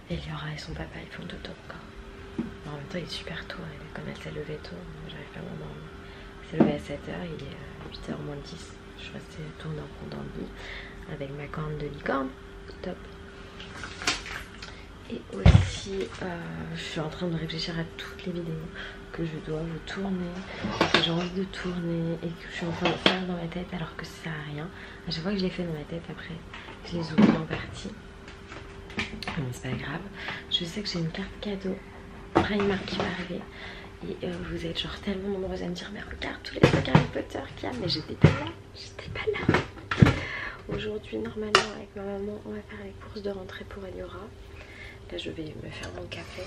Eliora et son papa ils font dodo encore. En même temps il est super tôt, comme elle s'est levée tôt, j'arrive pas à m'endormir. Elle s'est levée à 7h, il est 8h moins 10. Je suis restée tournée en rond dans le lit avec ma corne de licorne. Top. Et aussi je suis en train de réfléchir à toutes les vidéos que je dois vous tourner, que j'ai envie de tourner et que je suis en train de faire dans ma tête alors que ça sert à rien. À chaque fois que je les fais dans ma tête, après je les oublie en partie. Bon, c'est pas grave. Je sais que j'ai une carte cadeau Primark qui va arriver. Et vous êtes genre tellement nombreuses à me dire mais regarde tous les trucs Harry Potter qu'il y a. Mais j'étais pas là. J'étais pas là. Aujourd'hui normalement avec ma maman on va faire les courses de rentrée pour Eliora. Là je vais me faire mon café.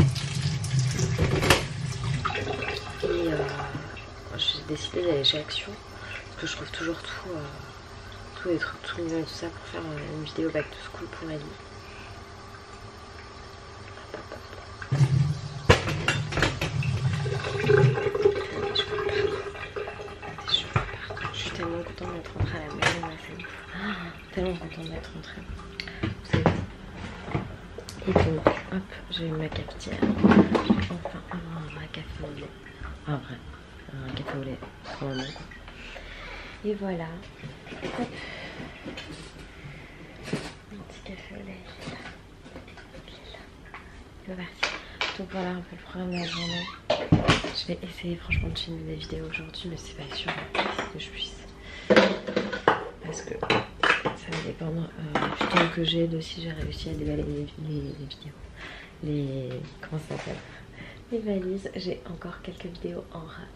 Et j'ai décidé d'aller chez Action. Parce que je trouve toujours tous les trucs tout mignons et tout ça pour faire une vidéo back to school pour Ellie. Je suis tellement contente d'être rentrée à la maison là, c'est ouf. Tellement contente d'être rentrée. Et donc, hop, j'ai eu ma cafetière. J'ai enfin un café au lait. Ah, vrai, un café au lait, pour le moment. Et voilà. Hop. Mon petit café au lait, il est là. Il est là. Il va partir. Donc voilà un peu le programme de la journée. Je vais essayer franchement de filmer des vidéos aujourd'hui, mais c'est pas sûr que je puisse. Parce que ça va dépendre du temps que j'ai, de si j'ai réussi à déballer les vidéos. Comment ça s'appelle? Les valises. J'ai encore quelques vidéos en rap.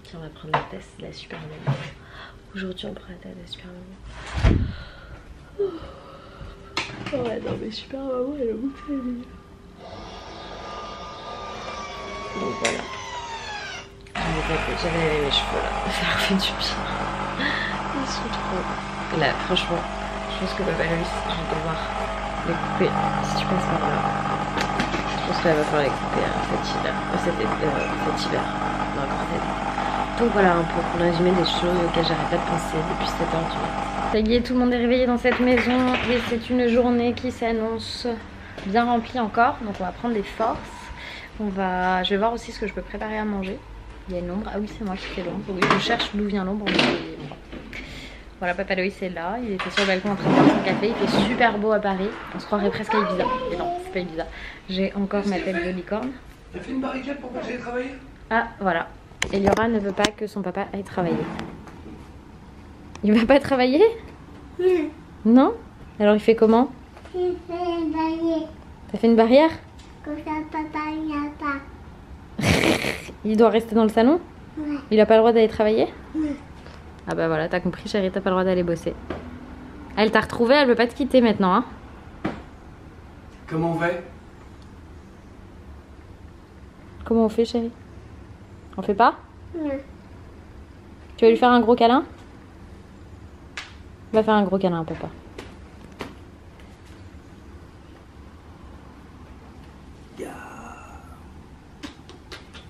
Puis on va prendre la test de la Super Maman. Aujourd'hui on prend la test de la Super Maman. Oh ouais, non mais Super Maman elle a beaucoup aimé. Donc voilà. J'avais lavé mes cheveux là. Ça leur fait du bien. Ils sont trop. Là, franchement, je pense que Papa Loïs, je vais devoir les couper si tu passes par là. Je pense qu'elle va falloir les couper cet hiver. Cet hiver. Non, encore cet été. Donc voilà un peu pour le résumé des choses auxquelles j'arrête pas de penser depuis 7h du matin. Ça y est, tout le monde est réveillé dans cette maison et c'est une journée qui s'annonce bien remplie encore. Donc on va prendre des forces. Je vais voir aussi ce que je peux préparer à manger. Il y a une ombre. Ah oui, c'est moi qui fais l'ombre. Oui, je cherche d'où vient l'ombre. Voilà, Papa Loïs est là. Il était sur le balcon en train de boire son café. Il fait super beau à Paris. On se croirait presque à Ibiza. Mais non, c'est pas Ibiza. J'ai encore ma tête de licorne. T'as fait une barricade pour pas que j'aille travailler? Ah, voilà. Eliora ne veut pas que son papa aille travailler. Il va pas travailler? Non. Alors il fait comment? J'ai fait une barrière. T'as fait une barrière? Comme ça, papa, il n'y a pas. Il doit rester dans le salon? Ouais. Il a pas le droit d'aller travailler? Ouais. Ah bah voilà, t'as compris chérie, t'as pas le droit d'aller bosser. Elle t'a retrouvé, elle veut pas te quitter maintenant hein. Comment on fait? Comment on fait chérie? On fait pas? Ouais. Tu vas lui faire un gros câlin? Va faire un gros câlin à papa.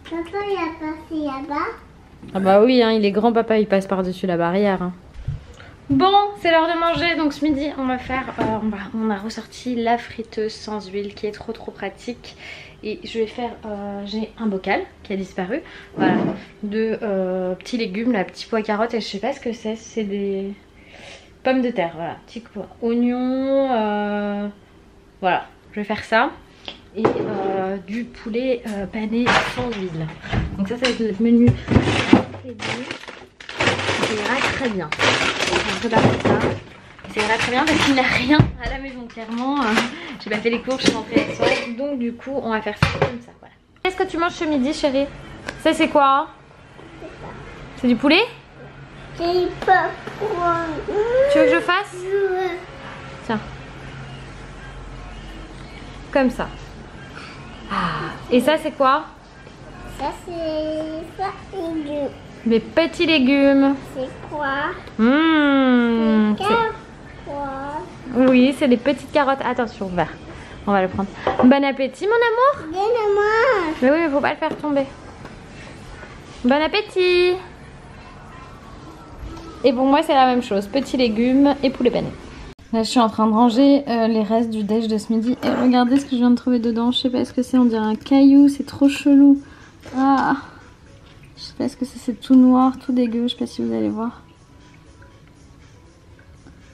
Papa, il a passé là-bas. Ah bah oui, hein, il est grand papa, il passe par-dessus la barrière. Hein. Bon, c'est l'heure de manger, donc ce midi on va faire, on a ressorti la friteuse sans huile qui est trop pratique. Et je vais faire, j'ai un bocal qui a disparu, voilà, de petits légumes, là, petits pois carottes et je sais pas ce que c'est des pommes de terre, voilà, petits pois, oignons, voilà, je vais faire ça. Et du poulet pané sans huile. Donc ça va être notre menu. Ça ira très bien. On va préparer ça. Ça ira très bien parce qu'il n'y a rien à la maison clairement. J'ai pas fait les courses, je suis rentrée le soir. Donc du coup on va faire ça comme ça. Voilà. Qu'est-ce que tu manges ce midi chérie? Ça c'est quoi? C'est du poulet? C'est pas quoi. Tu veux que je fasse? Tiens. Comme ça. Ah. Et ça c'est quoi? Ça c'est ça légumes. Des petits légumes. C'est quoi? Mmh, Quoi? oui, c'est des petites carottes. Attention, vert. On va le prendre. Bon appétit mon amour. Donne-moi. Mais oui, mais faut pas le faire tomber. Bon appétit. Et pour moi c'est la même chose. Petits légumes et poulet pané. Là, je suis en train de ranger les restes du déj de ce midi. Et regardez ce que je viens de trouver dedans. Je sais pas ce que c'est, on dirait un caillou, c'est trop chelou. Ah, je sais pas ce que c'est tout noir, tout dégueu. Je sais pas si vous allez voir.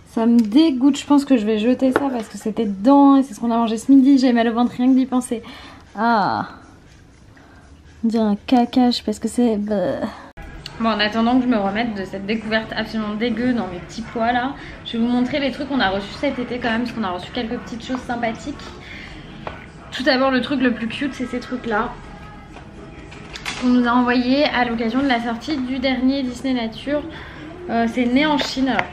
Ça me dégoûte, je pense que je vais jeter ça parce que c'était dedans et c'est ce qu'on a mangé ce midi. J'ai mal au ventre rien que d'y penser. Ah, on dirait un caca, je sais pas ce que c'est. Bon, en attendant que je me remette de cette découverte absolument dégueu dans mes petits pois là, je vais vous montrer les trucs qu'on a reçus cet été quand même, parce qu'on a reçu quelques petites choses sympathiques. Tout d'abord, le truc le plus cute, c'est ces trucs là qu'on nous a envoyés à l'occasion de la sortie du dernier Disney Nature. C'est né en Chine. Alors,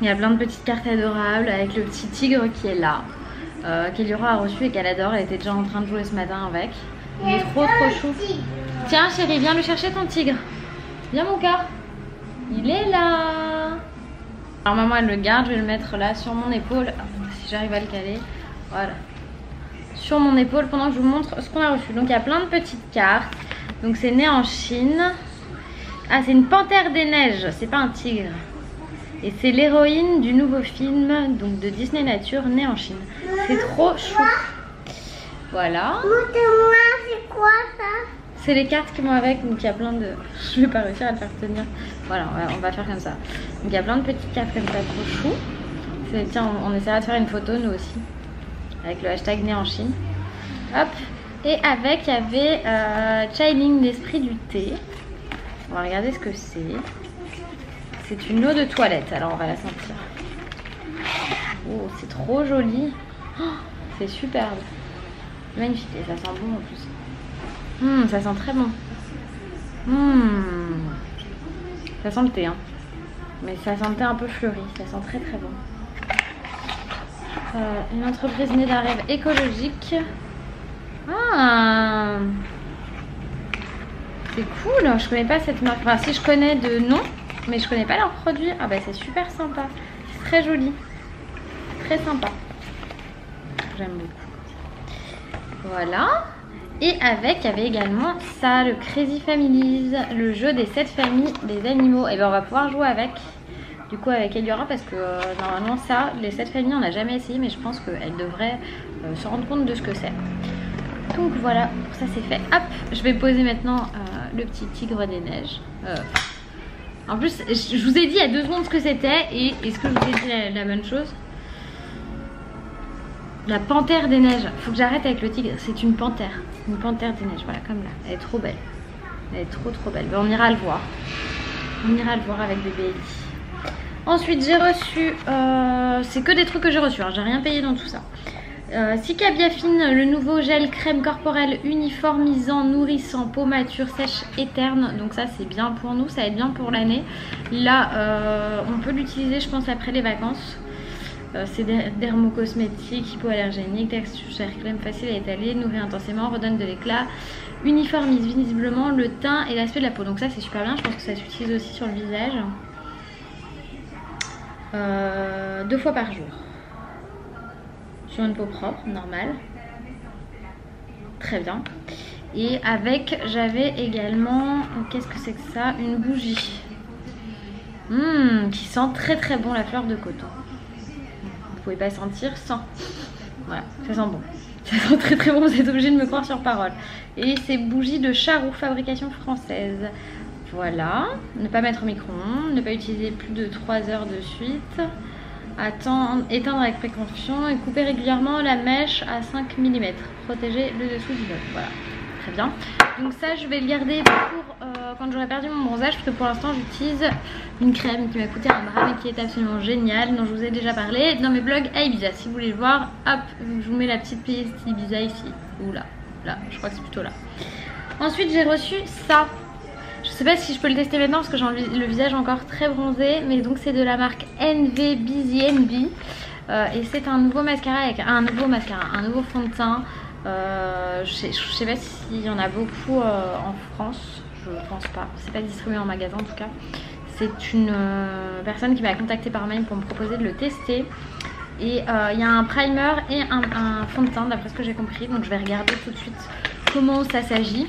il y a plein de petites cartes adorables avec le petit tigre qui est là, qu'Eliora a reçu et qu'elle adore. Elle était déjà en train de jouer ce matin avec. Il est trop chou. Tiens chérie, viens le chercher ton tigre. Viens mon cœur. Il est là. Alors maman elle le garde, je vais le mettre là sur mon épaule. Si j'arrive à le caler. Voilà. Sur mon épaule pendant que je vous montre ce qu'on a reçu. Donc il y a plein de petites cartes. Donc c'est né en Chine. Ah, c'est une panthère des neiges, c'est pas un tigre. Et c'est l'héroïne du nouveau film donc de Disney Nature, né en Chine. C'est trop chou. Voilà. Montre-moi, c'est quoi ça? C'est les cartes qui vont avec, donc il y a plein de... Je vais pas réussir à le faire tenir. Voilà, on va faire comme ça. Donc il y a plein de petites cartes comme ça, trop chou. Tiens, on essaiera de faire une photo nous aussi. Avec le hashtag né en Chine. Hop. Et avec, il y avait Chailing, l'esprit du thé. On va regarder ce que c'est. C'est une eau de toilette, alors on va la sentir. Oh, c'est trop joli. Oh, c'est superbe. Magnifique, et ça sent bon en plus. Ça sent très bon. Ça sent le thé, hein. Mais ça sent le thé un peu fleuri, ça sent très très bon. Une entreprise née d'un rêve écologique. Ah, c'est cool, je connais pas cette marque. Enfin si, je connais de nom, mais je connais pas leurs produits. Ah bah c'est super sympa, c'est très joli, très sympa. J'aime beaucoup. Voilà. Et avec, il y avait également ça, le Crazy Families, le jeu des 7 familles des animaux. Et ben on va pouvoir jouer avec, du coup avec Eliora, parce que normalement ça, les 7 familles on n'a jamais essayé, mais je pense qu'elle devrait se rendre compte de ce que c'est. Donc voilà, ça c'est fait. Hop, je vais poser maintenant le petit tigre des neiges. En plus, je vous ai dit il y a 2 secondes ce que c'était, et est-ce que je vous ai dit la bonne chose? La panthère des neiges. Faut que j'arrête avec le tigre, c'est une panthère. Une panthère des neiges, voilà, comme là. Elle est trop belle. Elle est trop belle. Ben, on ira le voir. On ira le voir avec bébé Ellie. Ensuite, j'ai reçu... c'est que des trucs que j'ai reçus, hein. J'ai rien payé dans tout ça. Cica Biafine, le nouveau gel crème corporelle uniformisant, nourrissant, peau mature, sèche et terne. Donc ça c'est bien pour nous, ça va être bien pour l'année. Là on peut l'utiliser je pense après les vacances. C'est dermocosmétique, hypoallergénique, texture crème facile à étaler, nourrit intensément, redonne de l'éclat, uniformise visiblement le teint et l'aspect de la peau. Donc ça c'est super bien, je pense que ça s'utilise aussi sur le visage. 2 fois par jour. Sur une peau propre, normale. Très bien. Et avec, j'avais également, qu'est-ce que c'est que ça? Une bougie. Qui sent très bon la fleur de coton. Vous pouvez pas sentir sans. Voilà, ça sent bon. Ça sent très bon, vous êtes obligé de me croire sur parole. Et c'est bougie de Charroux, fabrication française. Voilà. Ne pas mettre au micro-ondes, ne pas utiliser plus de 3 heures de suite. Éteindre avec précaution et couper régulièrement la mèche à 5 mm. Protéger le dessous du nœud. Voilà, très bien. Donc ça je vais le garder pour quand j'aurai perdu mon bronzage, parce que pour l'instant j'utilise une crème qui m'a coûté un bras mais qui est absolument géniale, dont je vous ai déjà parlé dans mes vlogs à Ibiza. Si vous voulez le voir, hop, je vous mets la petite playlist Ibiza ici. Ou là, je crois que c'est plutôt là. Ensuite j'ai reçu ça. Je sais pas si je peux le tester maintenant parce que j'ai le visage encore très bronzé, mais donc c'est de la marque NV Busy NB et c'est un nouveau mascara avec un nouveau fond de teint. Je sais pas s'il y en a beaucoup en France, je pense pas, c'est pas distribué en magasin en tout cas. C'est une personne qui m'a contacté par mail pour me proposer de le tester. Et il y a un primer et un fond de teint d'après ce que j'ai compris, donc je vais regarder tout de suite comment ça s'agit.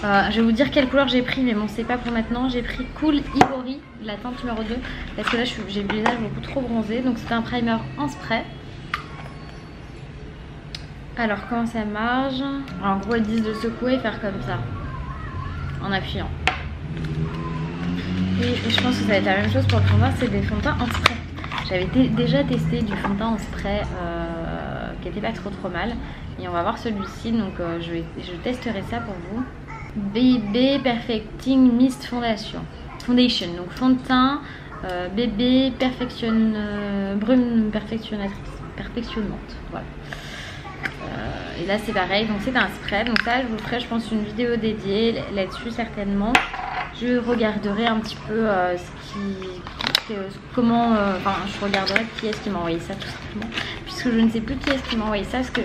Je vais vous dire quelle couleur j'ai pris, mais bon c'est pas pour maintenant. J'ai pris Cool Ivory, la teinte numéro 2, parce que là j'ai le visage beaucoup trop bronzé. Donc c'est un primer en spray. Alors comment ça marche? En gros ils disent de secouer et faire comme ça, en appuyant. Et je pense que ça va être la même chose pour le fond de teint, c'est des fonds de teint en spray. J'avais déjà testé du fond de teint en spray qui était pas trop mal. Et on va voir celui-ci, donc je testerai ça pour vous. BB Perfecting Mist Foundation. Donc fond de teint BB brume perfectionnante. Voilà. Et là c'est pareil, donc c'est un spray. Donc là je vous ferai je pense une vidéo dédiée là-dessus certainement. Je regarderai un petit peu enfin je regarderai qui est-ce qui m'a envoyé ça tout simplement, puisque je ne sais plus qui est-ce qui m'a envoyé ça, parce que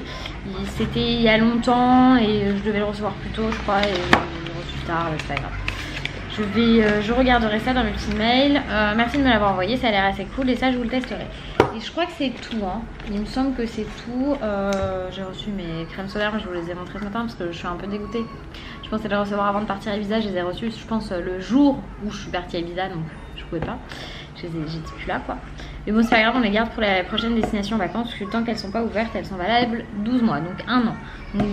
c'était il y a longtemps et je devais le recevoir plus tôt je crois, et je l'ai reçu tard, c'est pas grave. Je regarderai ça dans mes petits mails. Merci de me l'avoir envoyé, ça a l'air assez cool et ça je vous le testerai. Et je crois que c'est tout, hein. Il me semble que c'est tout. J'ai reçu mes crèmes solaires, je vous les ai montrées ce matin parce que je suis un peu dégoûtée. Je pensais les recevoir avant de partir à Ibiza, je les ai reçus je pense le jour où je suis partie à Ibiza, donc je pouvais pas. J'étais plus là quoi. Mais bon c'est pas grave, on les garde pour la prochaine destination vacances, parce que tant qu'elles sont pas ouvertes, elles sont valables 12 mois, donc 1 an. Donc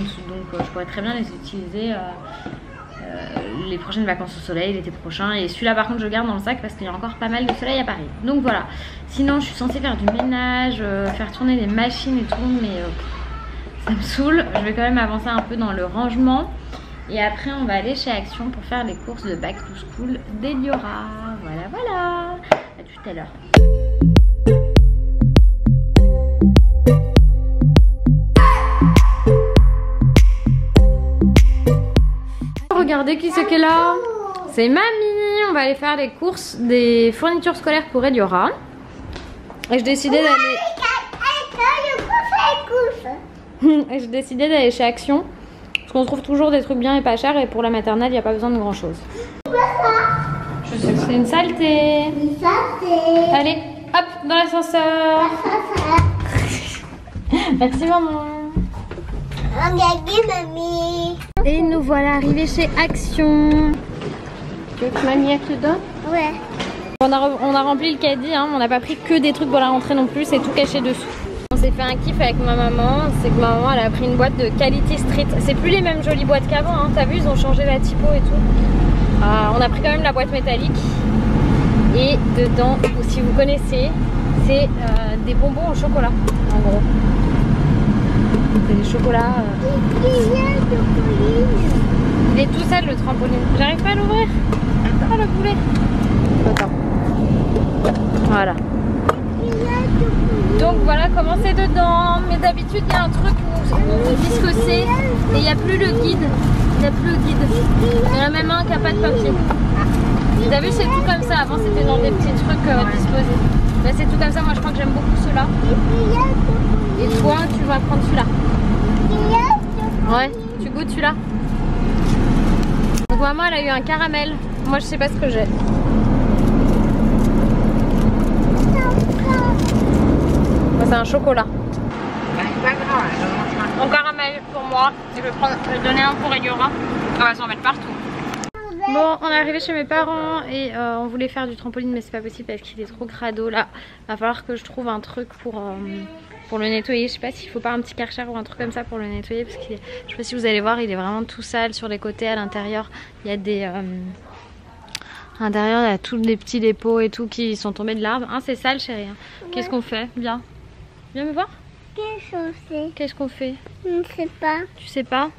je pourrais très bien les utiliser les prochaines vacances au soleil l'été prochain. Et celui-là par contre je le garde dans le sac parce qu'il y a encore pas mal de soleil à Paris. Donc voilà. Sinon je suis censée faire du ménage, faire tourner les machines et tout, mais ça me saoule. Je vais quand même avancer un peu dans le rangement. Et après on va aller chez Action pour faire les courses de Back to School d'Eliora. Voilà. À tout à l'heure. Regardez qui c'est qui est là. C'est mamie. On va aller faire les courses des fournitures scolaires pour Eliora. Et je décidais d'aller. Et j'ai décidé d'aller chez Action. Parce qu'on trouve toujours des trucs bien et pas chers. Et pour la maternelle, il n'y a pas besoin de grand chose. Je sais que c'est une saleté. Allez, hop, dans l'ascenseur. Merci maman. Mamie. Et nous voilà arrivés chez Action. Tu veux que mamie te donne? Ouais. On a rempli le caddie, hein. On n'a pas pris que des trucs pour la rentrée non plus, c'est tout caché dessous. On s'est fait un kiff avec ma maman, c'est que ma maman elle a pris une boîte de Quality Street. C'est plus les mêmes jolies boîtes qu'avant, hein. T'as vu, ils ont changé la typo et tout. On a pris quand même la boîte métallique. Et dedans, si vous connaissez, c'est des bonbons au chocolat, en gros. C'est des chocolats. Il est tout seul le trampoline. J'arrive pas à l'ouvrir. Ah le poulet. Attends. Voilà. Donc voilà comment c'est dedans. Mais d'habitude il y a un truc où on dit ce que c'est. Et il n'y a plus le guide. Il y en a même un qui n'a pas de papier. Vous avez vu c'est tout comme ça. Avant c'était dans des petits trucs disposés. Là c'est tout comme ça. Moi je crois que j'aime beaucoup ceux-là. Et toi tu vas prendre celui-là. Ouais, tu goûtes celui-là. Donc maman elle a eu un caramel. Moi je sais pas ce que j'ai. C'est un chocolat. Un caramel pour moi. Je vais donner un pour Eliora. On va s'en mettre partout. Bon, on est arrivé chez mes parents et on voulait faire du trampoline mais c'est pas possible parce qu'il est trop crado là. Va falloir que je trouve un truc pour le nettoyer. Je sais pas s'il faut pas un petit Karcher ou un truc comme ça pour le nettoyer parce qu'il est, je sais pas si vous allez voir, il est vraiment tout sale sur les côtés. À l'intérieur il y a des à l'intérieur il y a tous les petits dépôts et tout qui sont tombés de l'arbre. Hein, c'est sale chérie. Hein. Qu'est-ce qu'on fait? Viens. Viens me voir. Qu'est-ce qu'on fait? Je ne sais pas. Tu sais pas?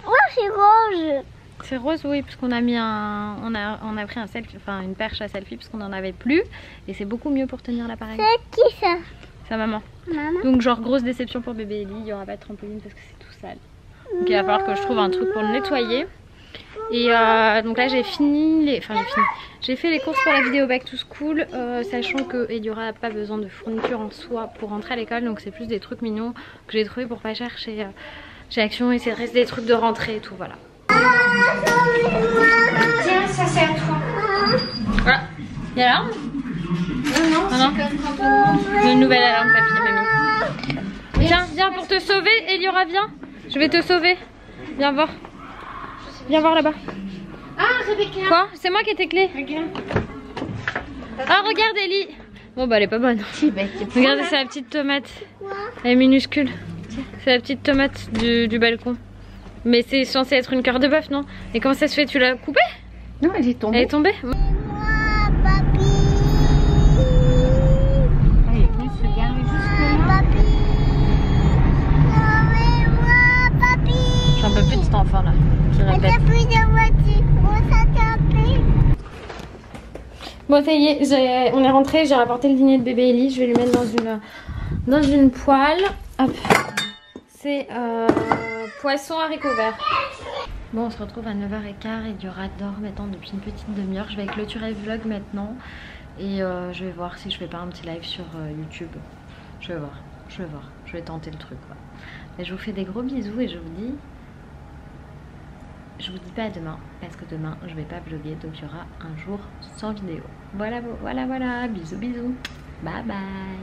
Oh c'est rose. C'est rose, oui, parce qu'on a mis on a pris un selfie, enfin une perche à selfie parce qu'on n'en avait plus et c'est beaucoup mieux pour tenir l'appareil. C'est qui ça? Sa maman. Maman. Donc genre grosse déception pour bébé Ellie, il n'y aura pas de trampoline parce que c'est tout sale. Donc il va falloir que je trouve un truc pour le nettoyer. Et donc là j'ai fini j'ai fait les courses pour la vidéo Back to School, sachant que Eliora n'a pas besoin de fourniture en soi pour rentrer à l'école, donc c'est plus des trucs mignons que j'ai trouvé pour pas cher chez Action et c'est reste des trucs de rentrée et tout, voilà. Tiens, ça c'est à toi. Voilà. Il y a l'alarme? Non. Une nouvelle alarme papier mamie. Viens pour te sauver, Eliora, viens. Je vais te sauver. Viens voir. Viens voir là-bas. Ah, Rebecca. Quoi? C'est moi qui ai tes clés. Regarde. Ah, regarde Ellie. Bon bah elle est pas bonne. Regardez, c'est la petite tomate. Quoi? Elle est minuscule. C'est la petite tomate du balcon. Mais c'est censé être une cœur de bœuf, non? Et comment ça se fait? Tu l'as coupée? Non, elle est tombée. Elle est tombée? Moi, papi. Allez, laisse regarder jusque là. Papi. Non, mais moi, papi. J'en peux plus de cet enfant là qui On répète. a plus de voiture. On s'attrape. Bon ça y est, on est rentré, j'ai rapporté le dîner de bébé Ellie, je vais lui mettre dans une poêle. Hop. C'est poisson haricots verts. Bon, on se retrouve à 9h15 et Diora dort maintenant depuis une petite demi-heure. Je vais clôturer le vlog maintenant et je vais voir si je fais pas un petit live sur YouTube. Je vais voir, je vais tenter le truc quoi. Mais je vous fais des gros bisous et je vous dis pas à demain parce que demain je vais pas vlogger, donc il y aura un jour sans vidéo. Voilà, bisous, bye bye.